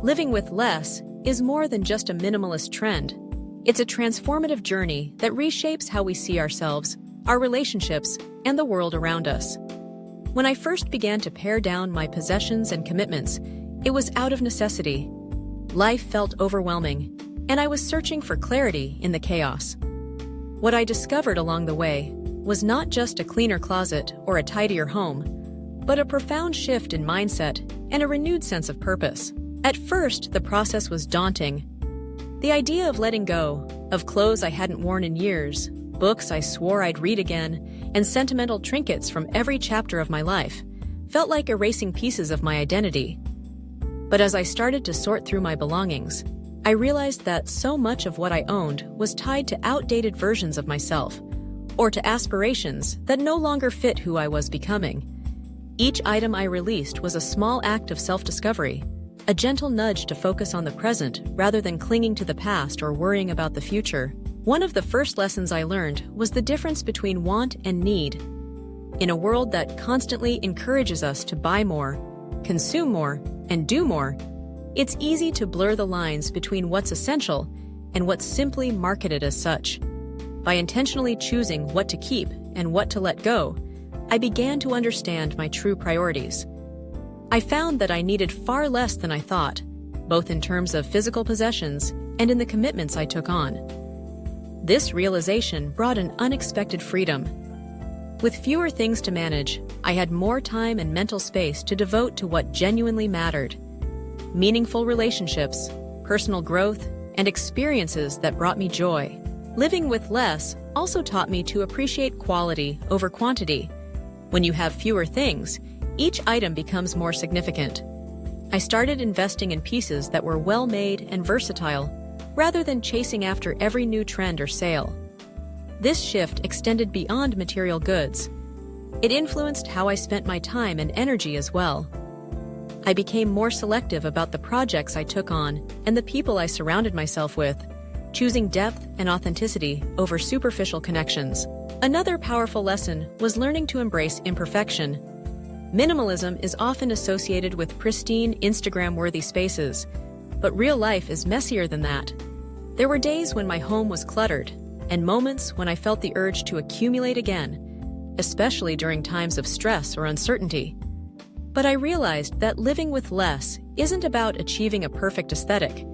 Living with less is more than just a minimalist trend. It's a transformative journey that reshapes how we see ourselves, our relationships, and the world around us. When I first began to pare down my possessions and commitments, it was out of necessity. Life felt overwhelming, and I was searching for clarity in the chaos. What I discovered along the way was not just a cleaner closet or a tidier home, but a profound shift in mindset and a renewed sense of purpose. At first, the process was daunting. The idea of letting go, of clothes I hadn't worn in years, books I swore I'd read again, and sentimental trinkets from every chapter of my life, felt like erasing pieces of my identity. But as I started to sort through my belongings, I realized that so much of what I owned was tied to outdated versions of myself, or to aspirations that no longer fit who I was becoming. Each item I released was a small act of self-discovery, a gentle nudge to focus on the present rather than clinging to the past or worrying about the future. One of the first lessons I learned was the difference between want and need. In a world that constantly encourages us to buy more, consume more, and do more, it's easy to blur the lines between what's essential and what's simply marketed as such. By intentionally choosing what to keep and what to let go, I began to understand my true priorities. I found that I needed far less than I thought, both in terms of physical possessions and in the commitments I took on. This realization brought an unexpected freedom. With fewer things to manage, I had more time and mental space to devote to what genuinely mattered: meaningful relationships, personal growth, and experiences that brought me joy. Living with less also taught me to appreciate quality over quantity. When you have fewer things, each item becomes more significant. I started investing in pieces that were well-made and versatile, rather than chasing after every new trend or sale. This shift extended beyond material goods. It influenced how I spent my time and energy as well. I became more selective about the projects I took on and the people I surrounded myself with, choosing depth and authenticity over superficial connections. Another powerful lesson was learning to embrace imperfection. Minimalism is often associated with pristine, Instagram-worthy spaces, but real life is messier than that. There were days when my home was cluttered, and moments when I felt the urge to accumulate again, especially during times of stress or uncertainty. But I realized that living with less isn't about achieving a perfect aesthetic.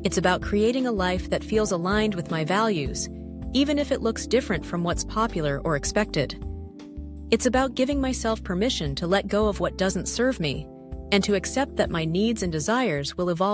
It's about creating a life that feels aligned with my values, even if it looks different from what's popular or expected. It's about giving myself permission to let go of what doesn't serve me, and to accept that my needs and desires will evolve